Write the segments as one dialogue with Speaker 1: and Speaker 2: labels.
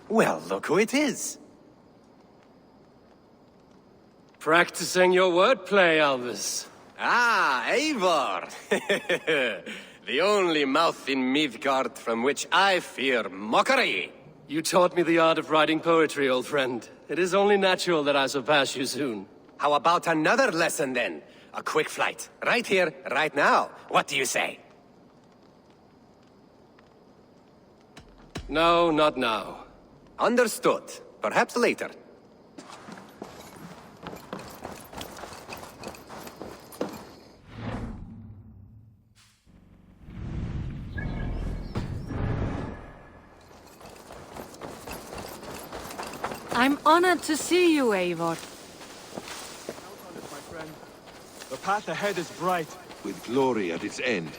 Speaker 1: Well, look who it is.
Speaker 2: Practicing your wordplay, Albus.
Speaker 1: Ah, Eivor! The only mouth in Midgard from which I fear mockery.
Speaker 2: You taught me the art of writing poetry, old friend. It is only natural that I surpass you soon.
Speaker 1: How about another lesson then? A quick flight. Right here, right now. What do you say?
Speaker 2: No, not now.
Speaker 1: Understood. Perhaps later.
Speaker 3: I'm honored to see you, Eivor.
Speaker 4: My friend. The path ahead is bright.
Speaker 5: With glory at its end.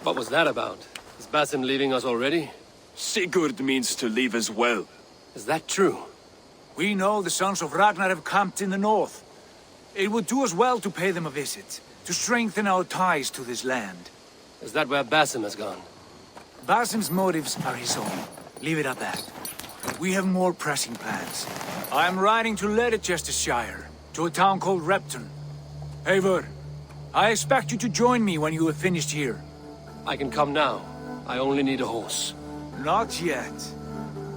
Speaker 2: What was that about? Is Basim leaving us already?
Speaker 4: Sigurd means to leave as well.
Speaker 2: Is that true?
Speaker 6: We know the sons of Ragnar have camped in the north. It would do us well to pay them a visit, to strengthen our ties to this land.
Speaker 2: Is that where Basim has gone?
Speaker 6: Basim's motives are his own. Leave it at that. We have more pressing plans. I am riding to Leicestershire, to a town called Repton. Eivor, I expect you to join me when you have finished here.
Speaker 2: I can come now. I only need a horse.
Speaker 6: Not yet.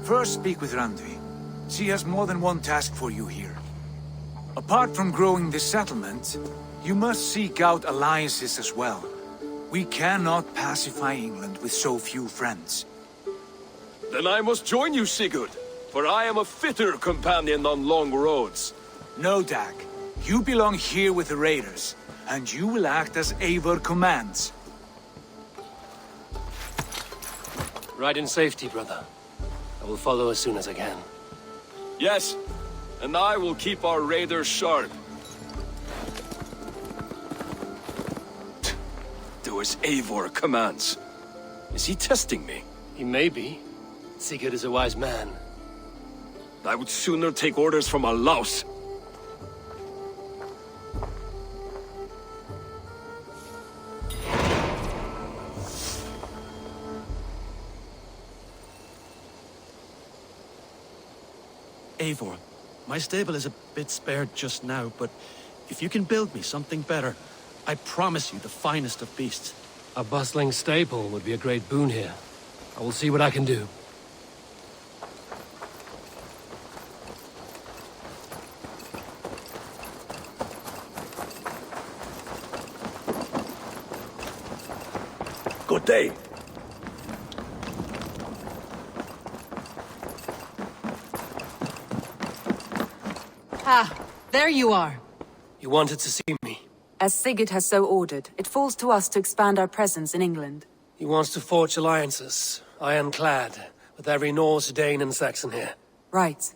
Speaker 6: First speak with Randvi. She has more than one task for you here. Apart from growing this settlement, you must seek out alliances as well. We cannot pacify England with so few friends.
Speaker 4: Then I must join you, Sigurd, for I am a fitter companion on long roads.
Speaker 6: No, Dag. You belong here with the raiders, and you will act as Eivor commands.
Speaker 2: Ride in safety, brother. I will follow as soon as I can.
Speaker 4: Yes, and I will keep our raiders sharp. Do as Eivor commands. Is he testing me?
Speaker 2: He may be. Sigurd is a wise man.
Speaker 4: I would sooner take orders from a louse.
Speaker 7: Eivor, my stable is a bit spared just now, but if you can build me something better, I promise you the finest of beasts.
Speaker 2: A bustling stable would be a great boon here. I will see what I can do.
Speaker 4: Good day.
Speaker 3: Ah, there you are.
Speaker 2: You wanted to see me.
Speaker 3: As Sigurd has so ordered, it falls to us to expand our presence in England.
Speaker 2: He wants to forge alliances, ironclad, with every Norse, Dane and Saxon here.
Speaker 3: Right.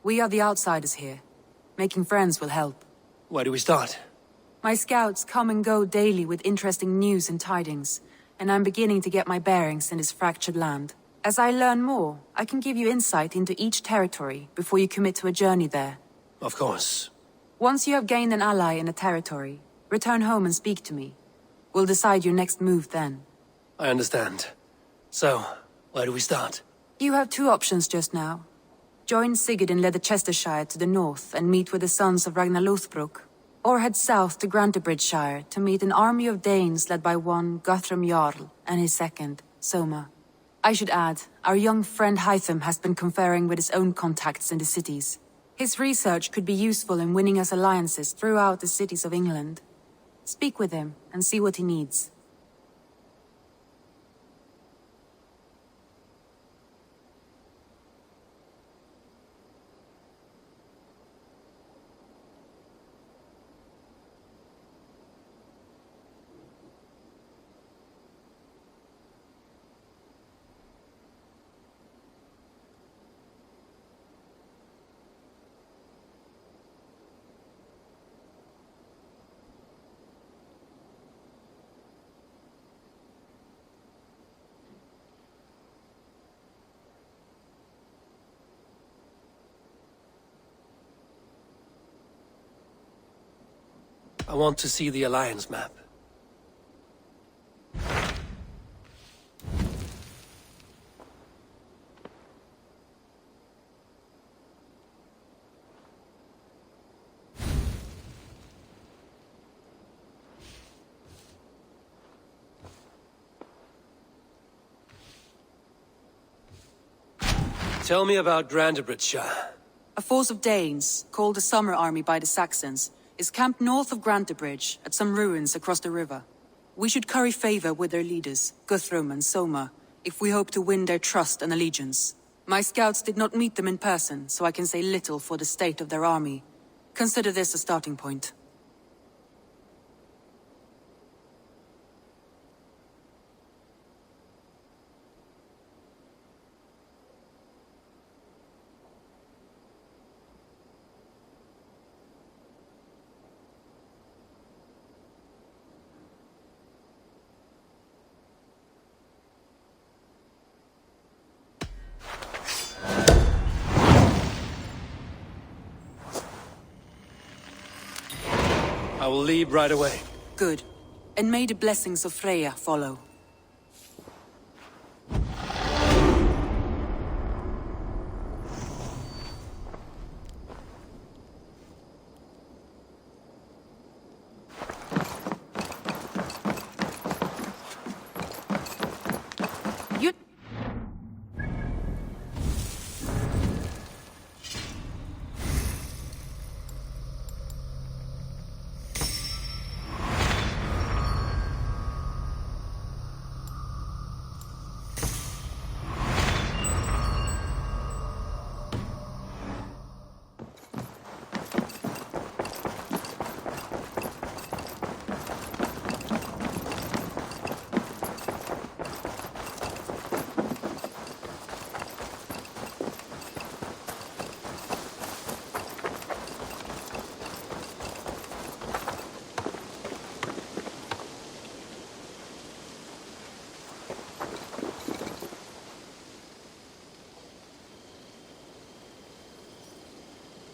Speaker 3: We are the outsiders here. Making friends will help.
Speaker 2: Where do we start?
Speaker 3: My scouts come and go daily with interesting news and tidings, and I'm beginning to get my bearings in this fractured land. As I learn more, I can give you insight into each territory before you commit to a journey there.
Speaker 2: Of course.
Speaker 3: Once you have gained an ally in a territory, return home and speak to me. We'll decide your next move then.
Speaker 2: I understand. So, where do we start?
Speaker 3: You have two options just now. Join Sigurd in Leicestershire to the north and meet with the sons of Ragnar Lothbrok, or head south to Grantebridgesshire to meet an army of Danes led by one Guthrum Jarl and his second, Soma. I should add, our young friend Hytham has been conferring with his own contacts in the cities. His research could be useful in winning us alliances throughout the cities of England. Speak with him and see what he needs.
Speaker 2: I want to see the Alliance map. Tell me about Grantebridgeshire.
Speaker 3: A force of Danes, called the Summer Army by the Saxons, is camped north of Grantebridge at some ruins across the river. We should curry favor with their leaders, Guthrum and Soma, if we hope to win their trust and allegiance. My scouts did not meet them in person, so I can say little for the state of their army. Consider this a starting point.
Speaker 2: I will leave right away.
Speaker 3: Good. And may the blessings of Freya follow. You...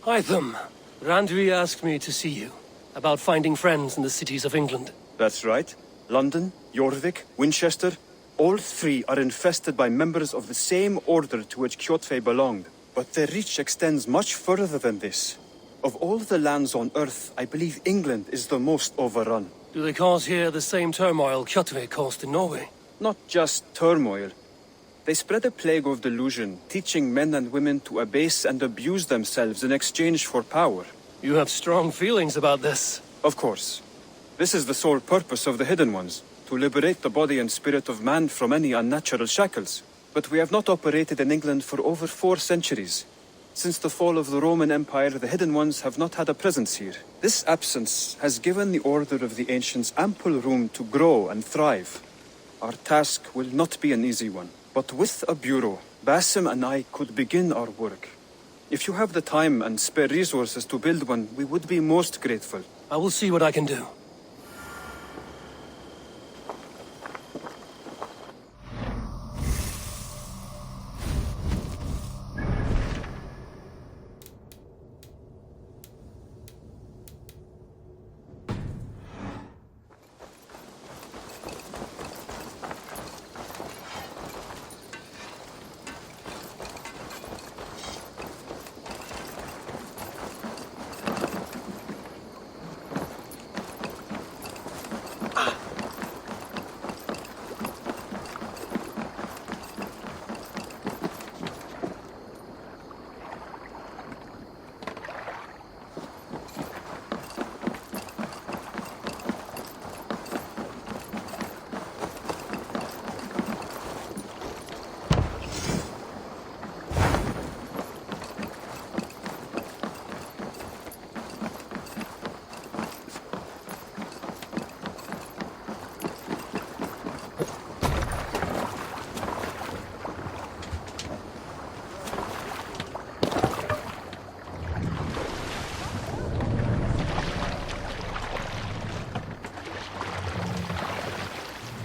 Speaker 2: Hytham, Randvi asked me to see you, about finding friends in the cities of England.
Speaker 8: That's right. London, Jorvik, Winchester, all three are infested by members of the same order to which Kjotve belonged. But their reach extends much further than this. Of all the lands on Earth, I believe England is the most overrun.
Speaker 2: Do they cause here the same turmoil Kjotve caused in Norway?
Speaker 8: Not just turmoil. They spread a plague of delusion, teaching men and women to abase and abuse themselves in exchange for power.
Speaker 2: You have strong feelings about this.
Speaker 8: Of course. This is the sole purpose of the Hidden Ones, to liberate the body and spirit of man from any unnatural shackles. But we have not operated in England for over 4 centuries. Since the fall of the Roman Empire, the Hidden Ones have not had a presence here. This absence has given the Order of the Ancients ample room to grow and thrive. Our task will not be an easy one. But with a bureau, Basim and I could begin our work. If you have the time and spare resources to build one, we would be most grateful.
Speaker 2: I will see what I can do.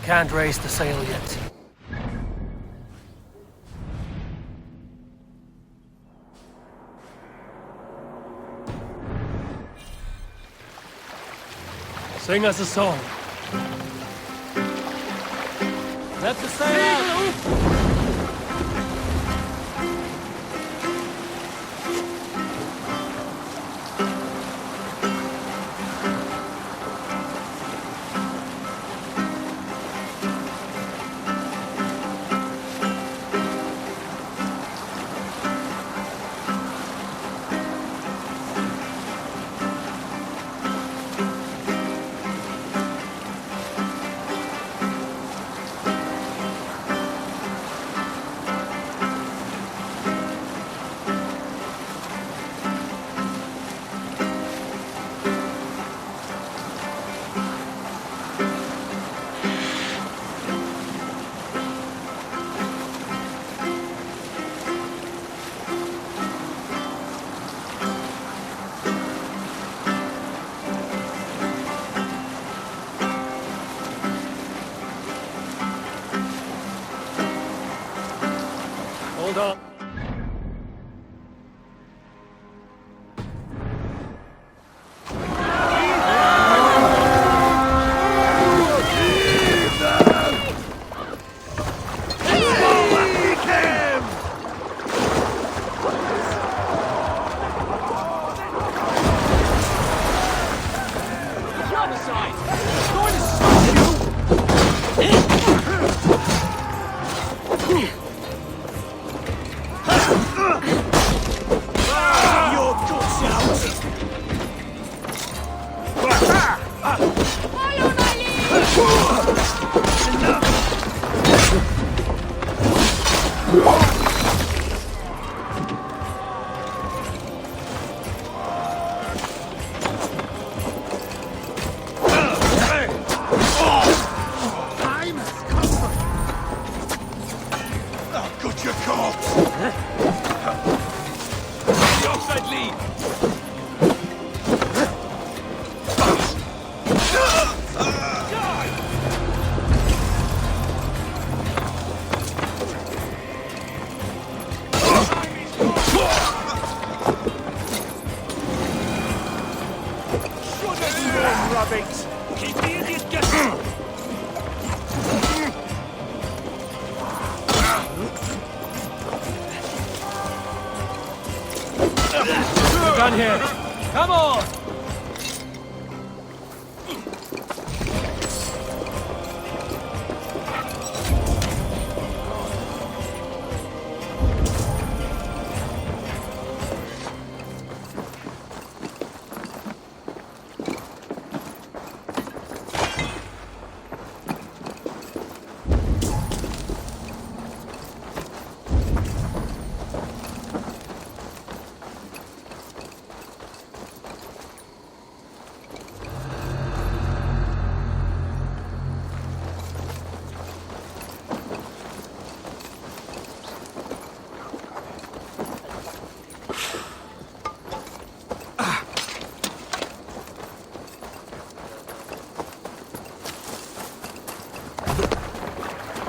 Speaker 2: Can't raise the sail yet. Sing us a song. Let the sail out! Hold on. Done here. Come on!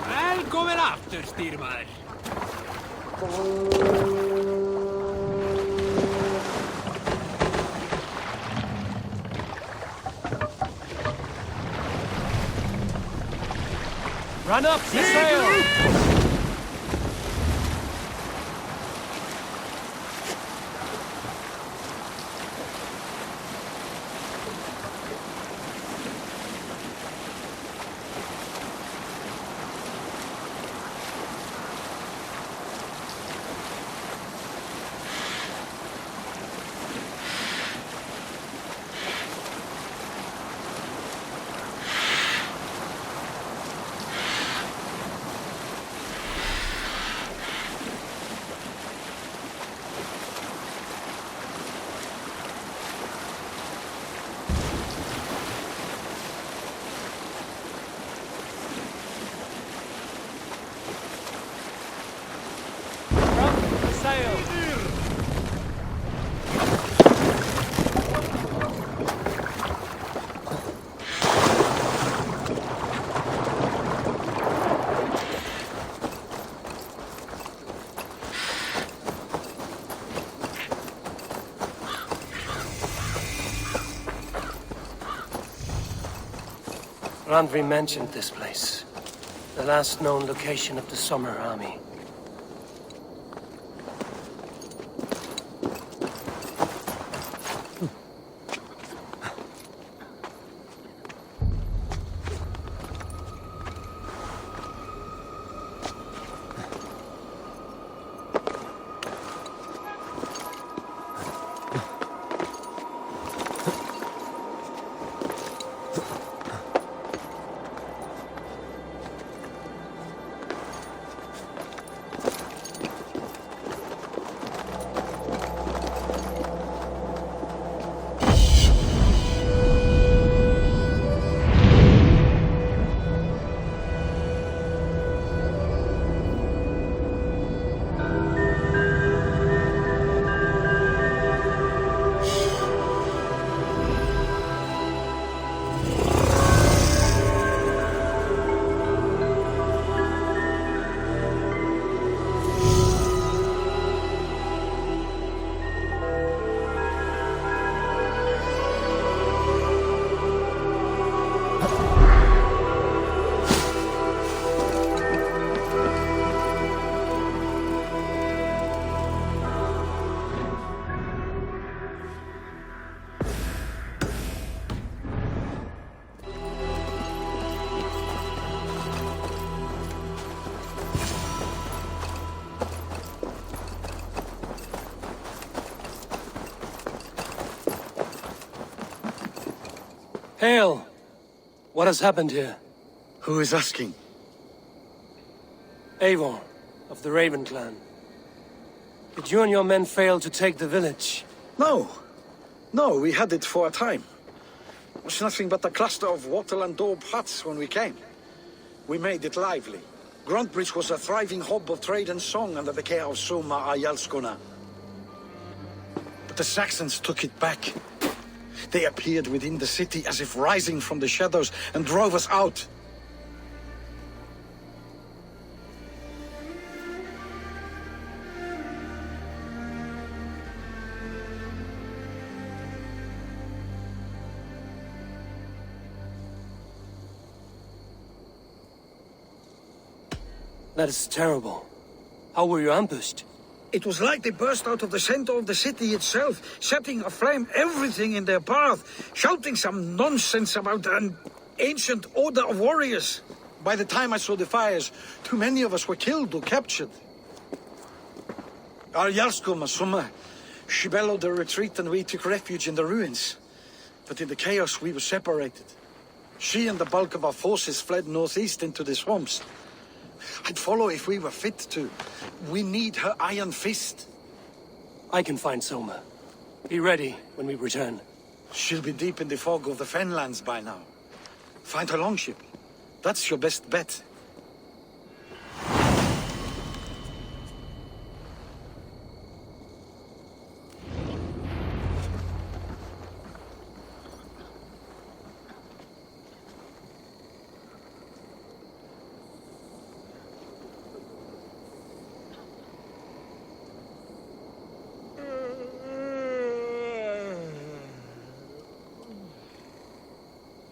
Speaker 9: Velkomin aftur, stýrmaður.
Speaker 2: Run up the sail! Randvi mentioned this place. The last known location of the Summer Army. Hail! What has happened here?
Speaker 10: Who is asking?
Speaker 2: Eivor, of the Raven clan. Did you and your men fail to take the village?
Speaker 10: No. No, we had it for a time. It was nothing but a cluster of wattle and daub huts when we came. We made it lively. Gruntbridge was a thriving hub of trade and song under the care of Soma Ayalskona. But the Saxons took it back. They appeared within the city as if rising from the shadows and drove us out.
Speaker 2: That is terrible. How were you ambushed?
Speaker 10: It was like they burst out of the center of the city itself, setting aflame everything in their path, shouting some nonsense about an ancient order of warriors. By the time I saw the fires, too many of us were killed or captured. Our Yarsko Masuma, she bellowed a retreat and we took refuge in the ruins. But in the chaos we were separated. She and the bulk of our forces fled northeast into the swamps. I'd follow if we were fit to. We need her iron fist.
Speaker 2: I can find Soma. Be ready when we return.
Speaker 10: She'll be deep in the fog of the Fenlands by now. Find her longship. That's your best bet.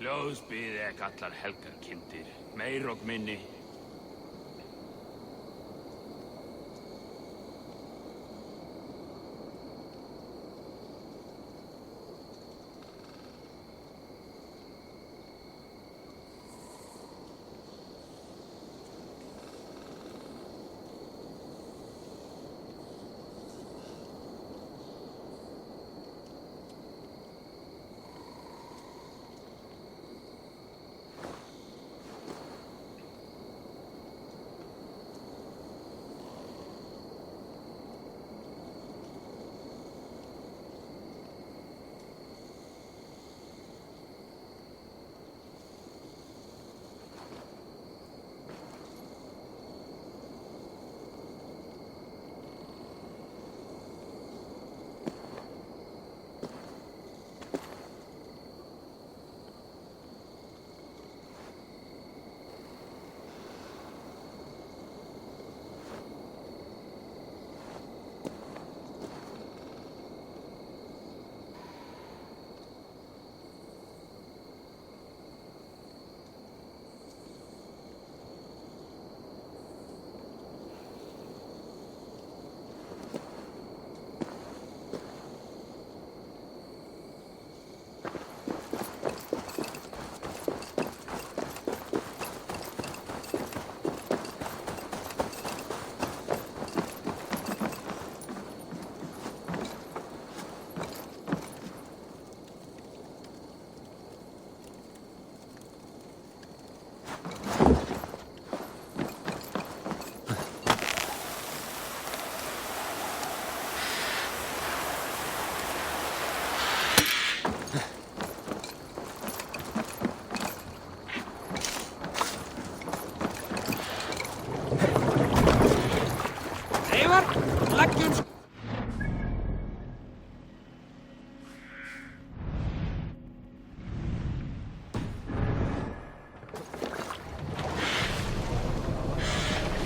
Speaker 9: Ljós býði ek allar helgar kindir, meir og minni.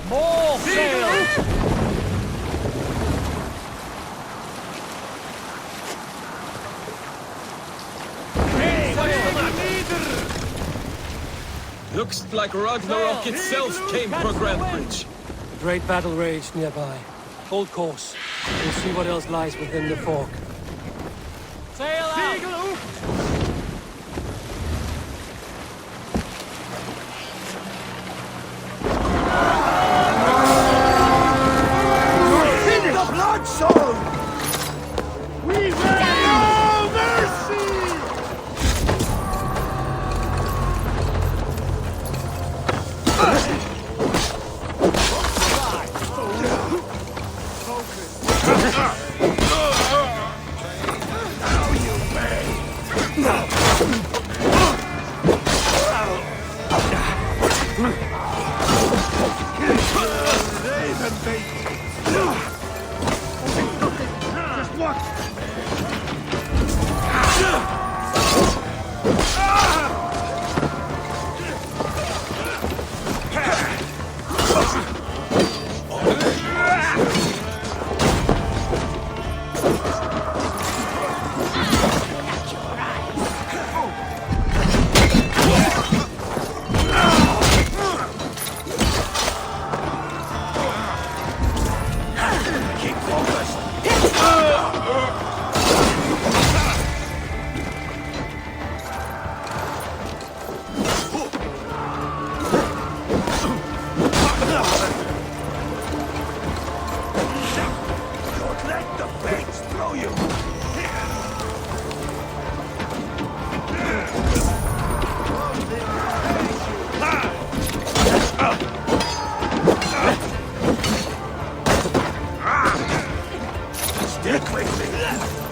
Speaker 6: More sail!
Speaker 4: Looks like Ragnarok itself came for Grantebridge.
Speaker 2: Great battle raged nearby. Hold course. We'll see what else lies within the fog.
Speaker 6: Sail out!
Speaker 10: The blood soul! We will! No mercy!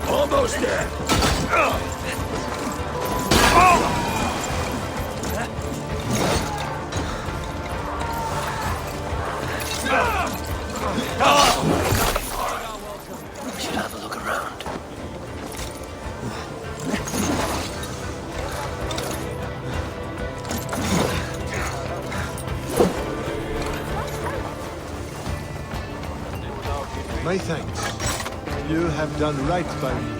Speaker 4: Almost there.
Speaker 2: We should have a look around.
Speaker 11: My thanks. You have done right by me.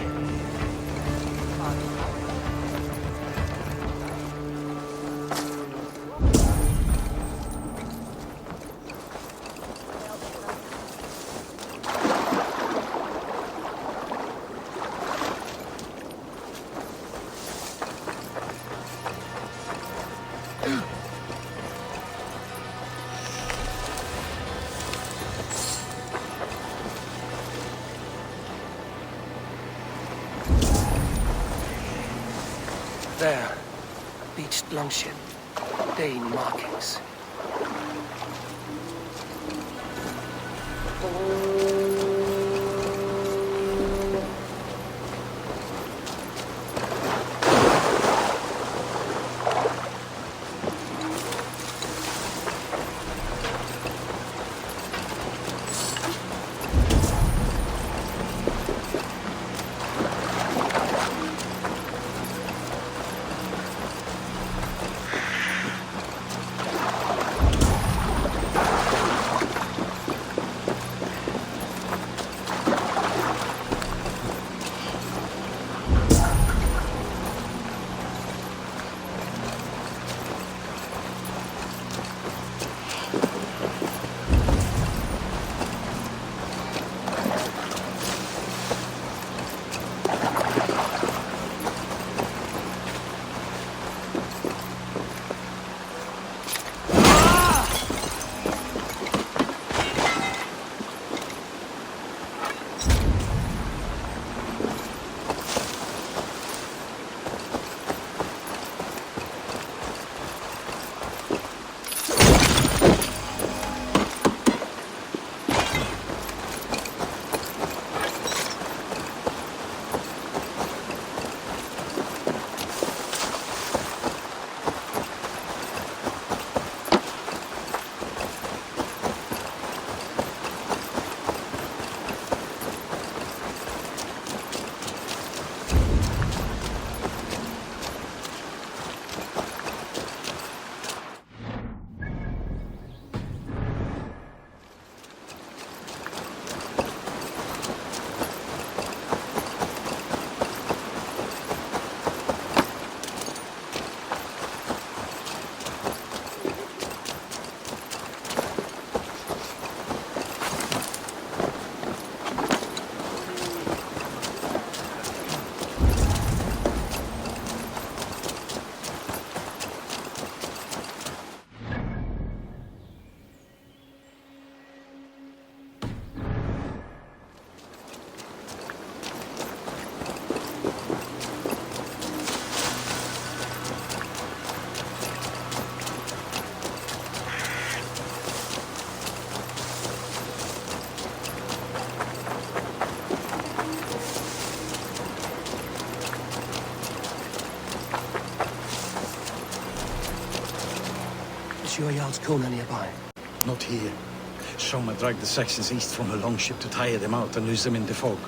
Speaker 2: There. Beached longship. Dane markings. sure Jarl's Kuna nearby?
Speaker 12: Not here. Soma dragged the Saxons east from a longship to tire them out and lose them in the fog.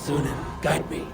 Speaker 2: Sunan, guide me.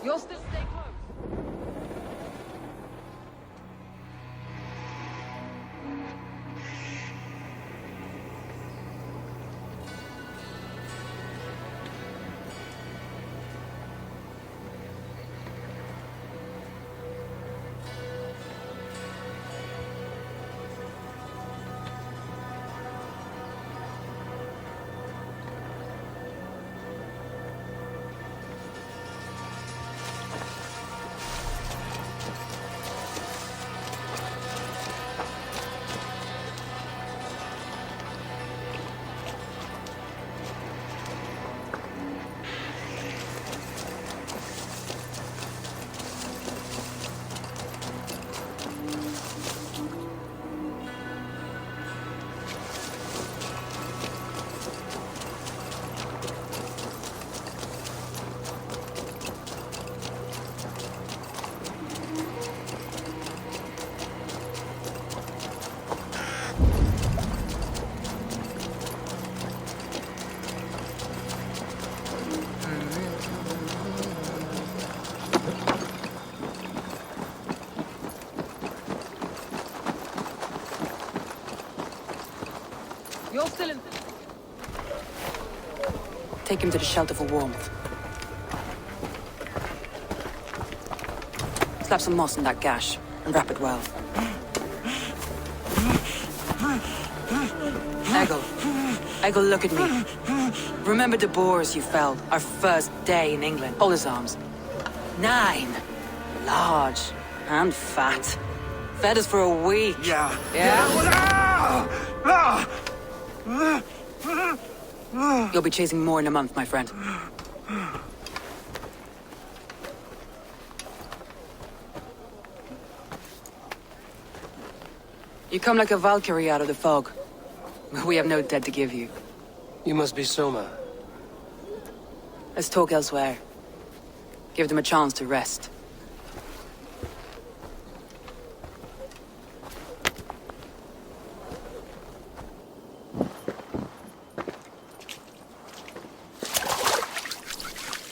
Speaker 3: You'll still stay close. You're still in... Take him to the shelter for warmth. Slap some moss in that gash, and wrap it well. Eggle, look at me. Remember the boars you felled, our first day in England? Hold his arms. 9. Large. And fat. Fed us for a week.
Speaker 6: Yeah.
Speaker 3: You'll be chasing more in a month, my friend. You come like a Valkyrie out of the fog. We have no dead to give you.
Speaker 2: You must be Soma.
Speaker 3: Let's talk elsewhere. Give them a chance to rest.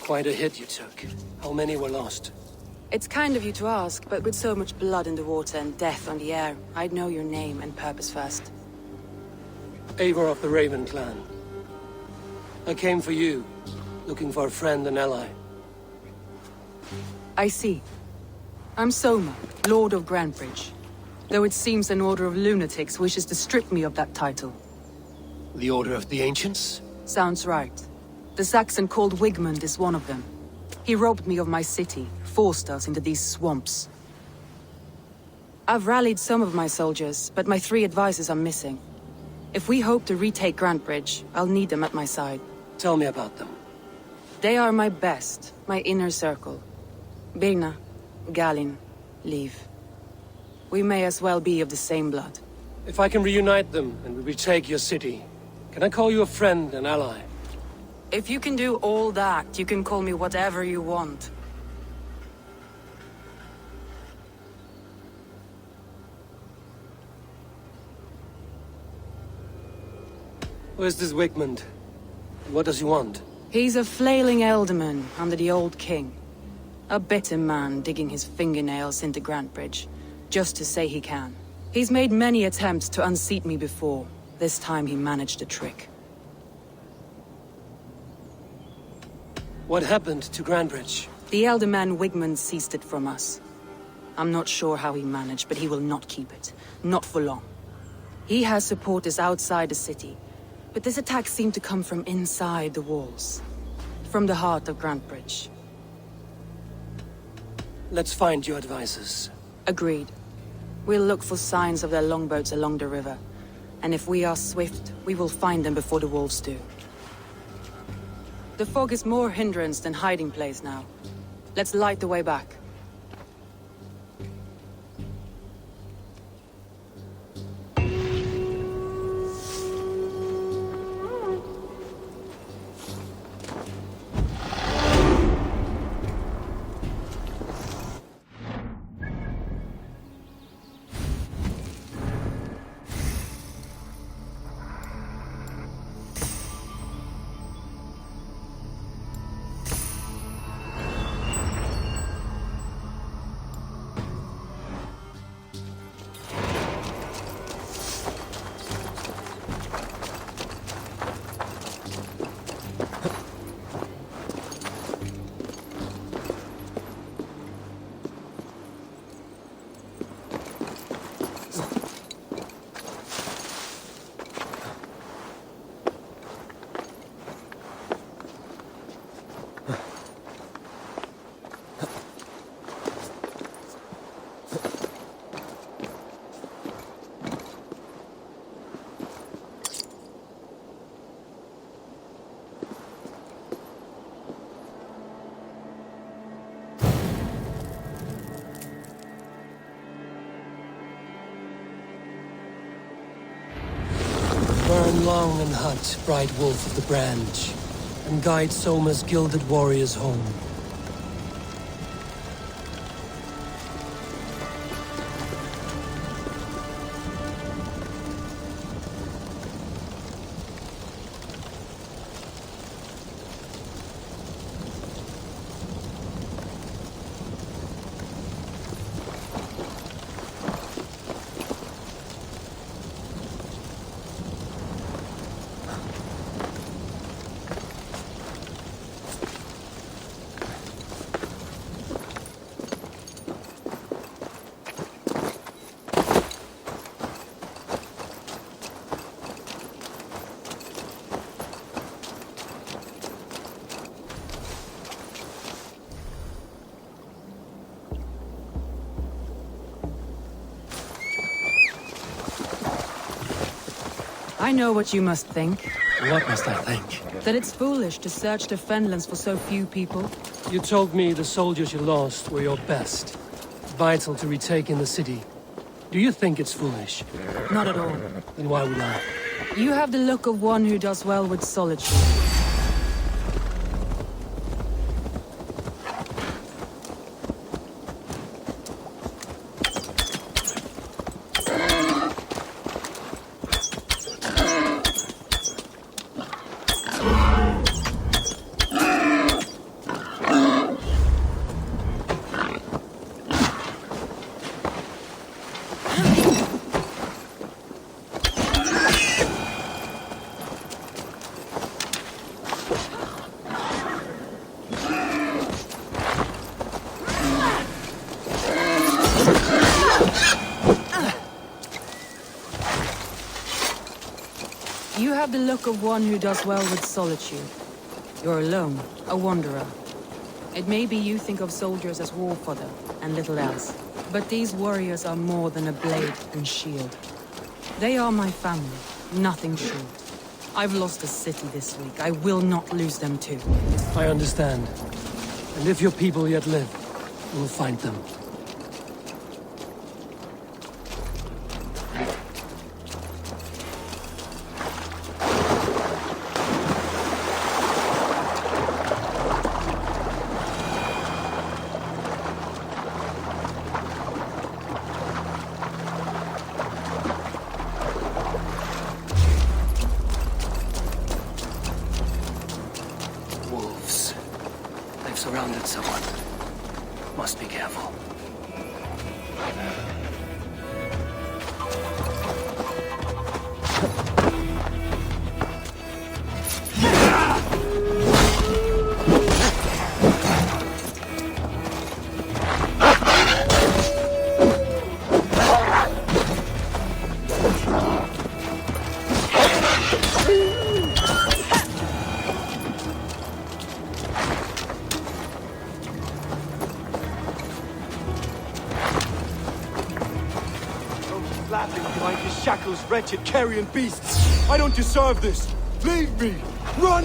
Speaker 2: Quite a hit you took. How many were lost?
Speaker 3: It's kind of you to ask, but with so much blood in the water and death on the air, I'd know your name and purpose first.
Speaker 2: Eivor of the Raven clan. I came for you, looking for a friend and ally.
Speaker 3: I see. I'm Soma, Lord of Grantebridge. Though it seems an order of lunatics wishes to strip me of that title.
Speaker 2: The Order of the Ancients?
Speaker 3: Sounds right. The Saxon called Wigmund is one of them. He robbed me of my city, forced us into these swamps. I've rallied some of my soldiers, but my 3 advisors are missing. If we hope to retake Grantebridge, I'll need them at my side.
Speaker 2: Tell me about them.
Speaker 3: They are my best, my inner circle. Birna, Galin, Liv. We may as well be of the same blood.
Speaker 2: If I can reunite them and we retake your city, can I call you a friend and ally?
Speaker 3: If you can do all that, you can call me whatever you want.
Speaker 2: Where's this Wigmund? What does he want?
Speaker 3: He's a flailing elderman under the old king. A bitter man digging his fingernails into Grantebridge, just to say he can. He's made many attempts to unseat me before. This time he managed a trick.
Speaker 2: What happened to Grantebridge?
Speaker 3: The elder man Wigmund seized it from us. I'm not sure how he managed, but he will not keep it. Not for long. He has supporters outside the city, but this attack seemed to come from inside the walls. From the heart of Grantebridge.
Speaker 2: Let's find your advisors.
Speaker 3: Agreed. We'll look for signs of their longboats along the river. And if we are swift, we will find them before the wolves do. The fog is more hindrance than hiding place now. Let's light the way back.
Speaker 2: Burn long and hot, bright wolf of the branch, and guide Soma's gilded warriors home.
Speaker 3: I know what you must think.
Speaker 2: What must I think?
Speaker 3: That it's foolish to search the Fenlands for so few people.
Speaker 2: You told me the soldiers you lost were your best. Vital to retake in the city. Do you think it's foolish?
Speaker 3: Not at all.
Speaker 2: Then why would I?
Speaker 3: You have the look of one who does well with solitude. You have the look of one who does well with solitude. You're alone, a wanderer. It may be you think of soldiers as war fodder and little else, but these warriors are more than a blade and shield. They are my family, nothing short. I've lost a city this week. I will not lose them too.
Speaker 2: I understand. And if your people yet live, we'll find them. Wolves. They've surrounded someone. Must be careful.
Speaker 13: Laughing behind his shackles, wretched carrion beasts! I don't deserve this! Leave me! Run!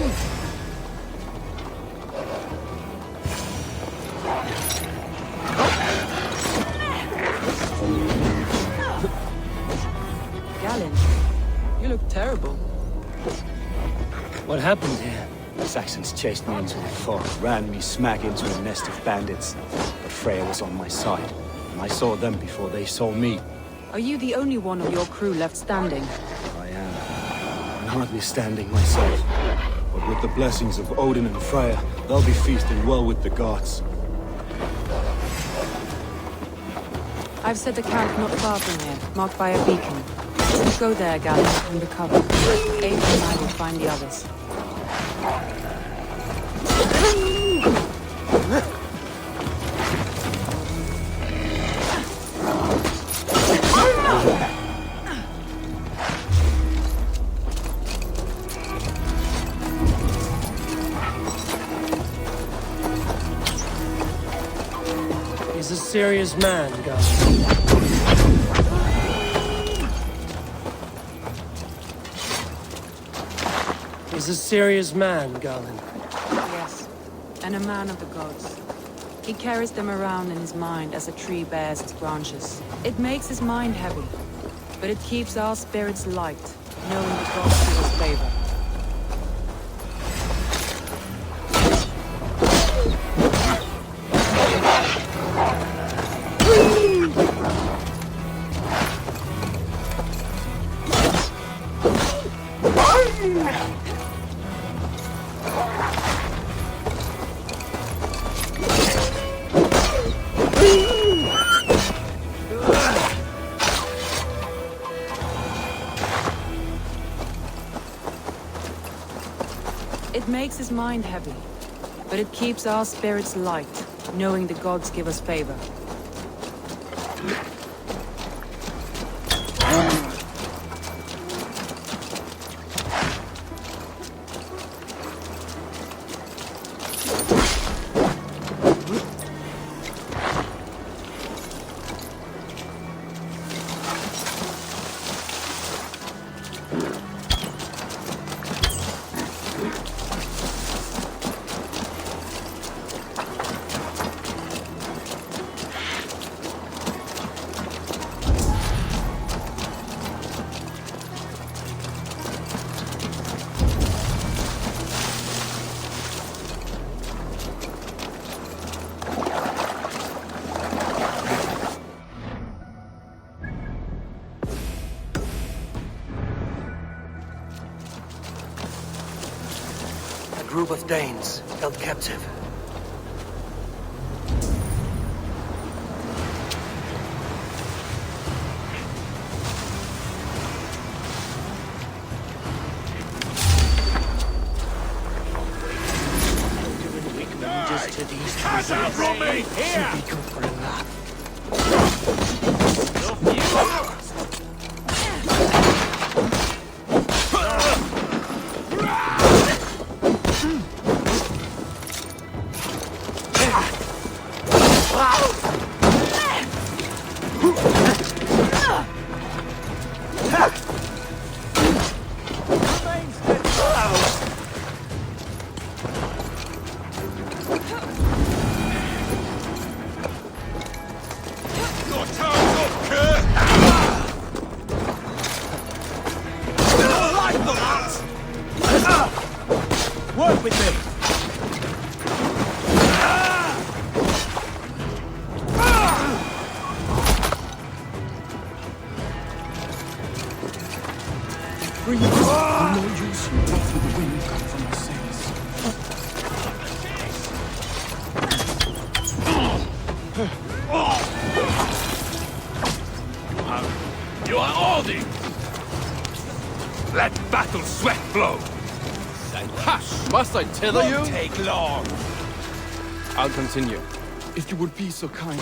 Speaker 3: Galen, you look terrible.
Speaker 2: What happened here?
Speaker 14: The Saxons chased me into the fog, ran me smack into a nest of bandits. But Freya was on my side, and I saw them before they saw me.
Speaker 3: Are you the only one of your crew left standing?
Speaker 14: I am. I'm hardly standing myself. But with the blessings of Odin and Freya, they'll be feasting well with the gods.
Speaker 3: I've set a camp not far from here, marked by a beacon. Go there, Galen, and recover. Abe and I will find the others.
Speaker 2: He's a serious man, Gus. He's a serious man, Galen.
Speaker 3: Yes, and a man of the gods. He carries them around in his mind as a tree bears its branches. It makes his mind heavy, but it keeps our spirits light, knowing the gods give us favor. It makes his mind heavy, but it keeps our spirits light, knowing the gods give us favor.
Speaker 2: group of Danes held captive.
Speaker 13: To these Pass out from me! Here! Should be good for a laugh.
Speaker 6: Work with me!
Speaker 2: Bring it on. No use. Off with the wind come from my sails.
Speaker 4: You are all the... Let battle sweat flow!
Speaker 13: Hush! Must I tether you?
Speaker 4: Won't take long!
Speaker 13: I'll continue. If you would be so kind.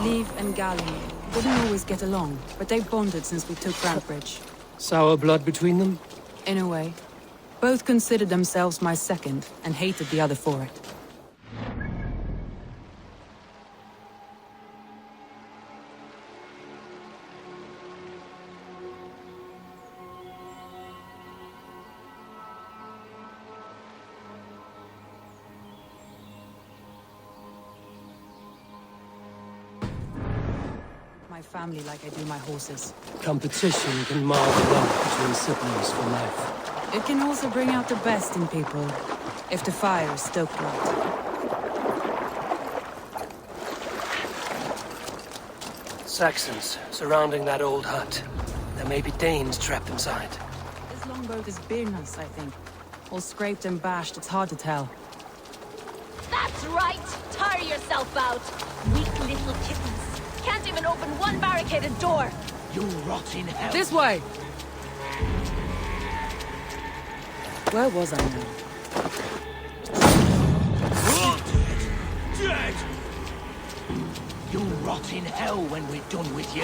Speaker 3: Leave and Galen wouldn't always get along, but they've bonded since we took Grantebridge.
Speaker 2: Sour blood between them?
Speaker 3: In a way. Both considered themselves my second, and hated the other for it. My family like I do my horses.
Speaker 2: Competition can mar the love between siblings for life.
Speaker 3: It can also bring out the best in people, if the fire is stoked right.
Speaker 2: Saxons surrounding that old hut. There may be Danes trapped inside.
Speaker 3: This longboat is Birna's, I think. All scraped and bashed, it's hard to tell.
Speaker 15: That's right! Tire yourself out! Weak little kittens. Can't even open one barricaded door!
Speaker 13: You rot in hell!
Speaker 3: This way! Where was I now?
Speaker 13: Dead! You'll rot in hell when we're done with you.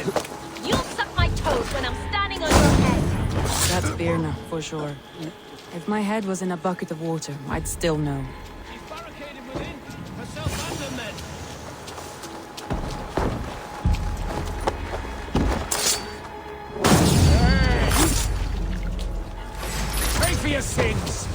Speaker 15: You'll suck my toes when I'm standing on your head!
Speaker 3: That's Birna, for sure. If my head was in a bucket of water, I'd still know.
Speaker 13: She's barricaded within. Herself and her men. Pray for your sins!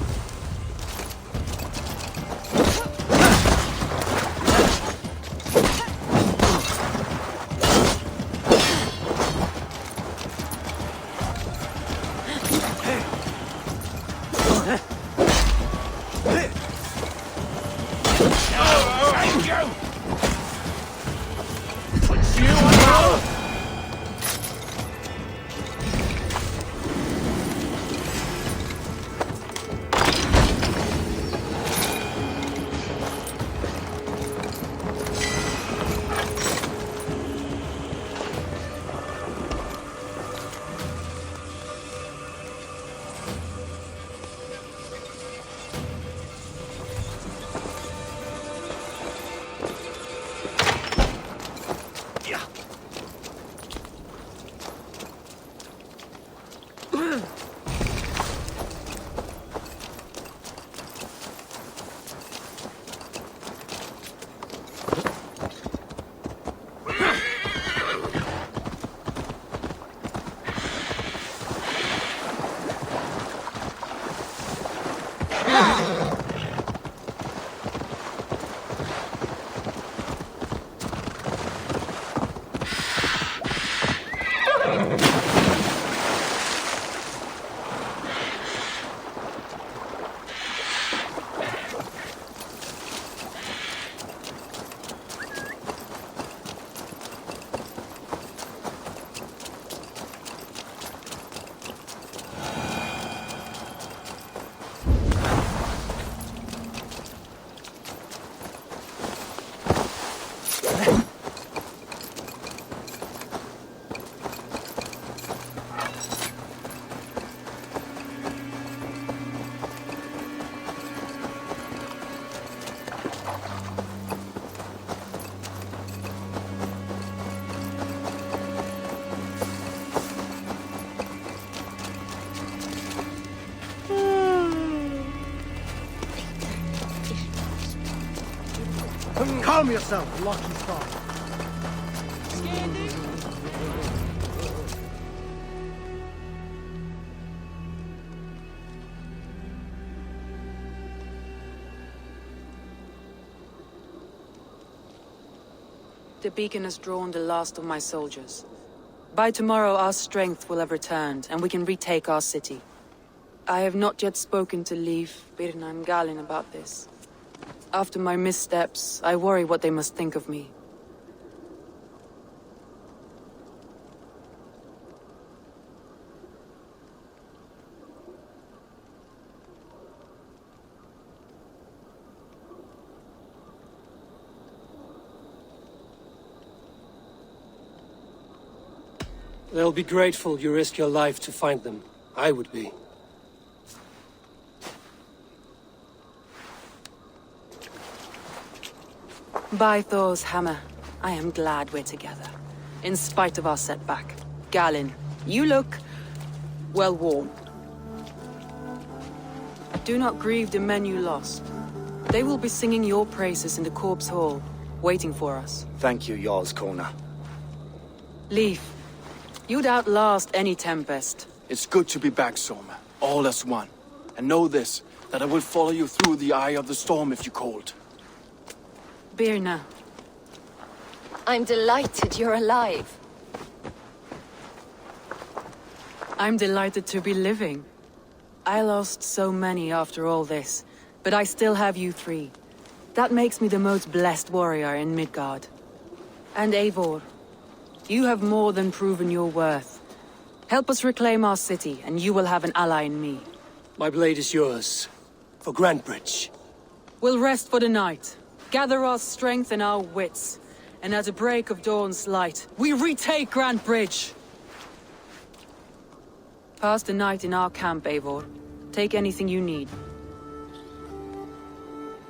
Speaker 13: Calm yourself, lucky star.
Speaker 3: The beacon has drawn the last of my soldiers. By tomorrow our strength will have returned, and we can retake our city. I have not yet spoken to Leif, Birna and Galin about this. After my missteps, I worry what they must think of me.
Speaker 2: They'll be grateful you risk your life to find them. I would be.
Speaker 3: By Thor's hammer, I am glad we're together. In spite of our setback. Galin, you look... well worn. Do not grieve the men you lost. They will be singing your praises in the Corpse Hall, waiting for us.
Speaker 14: Thank you, Jarl's Kona.
Speaker 3: Leif, you'd outlast any tempest.
Speaker 13: It's good to be back, Soma. All as one. And know this, that I will follow you through the eye of the storm if you called.
Speaker 3: Birna.
Speaker 15: I'm delighted you're alive.
Speaker 3: I'm delighted to be living. I lost so many after all this, but I still have you three. That makes me the most blessed warrior in Midgard. And Eivor, you have more than proven your worth. Help us reclaim our city, and you will have an ally in me.
Speaker 2: My blade is yours. For Grantebridge.
Speaker 3: We'll rest for the night, gather our strength and our wits, and at the break of dawn's light, we retake Grantebridge! Pass the night in our camp, Eivor. Take anything you need.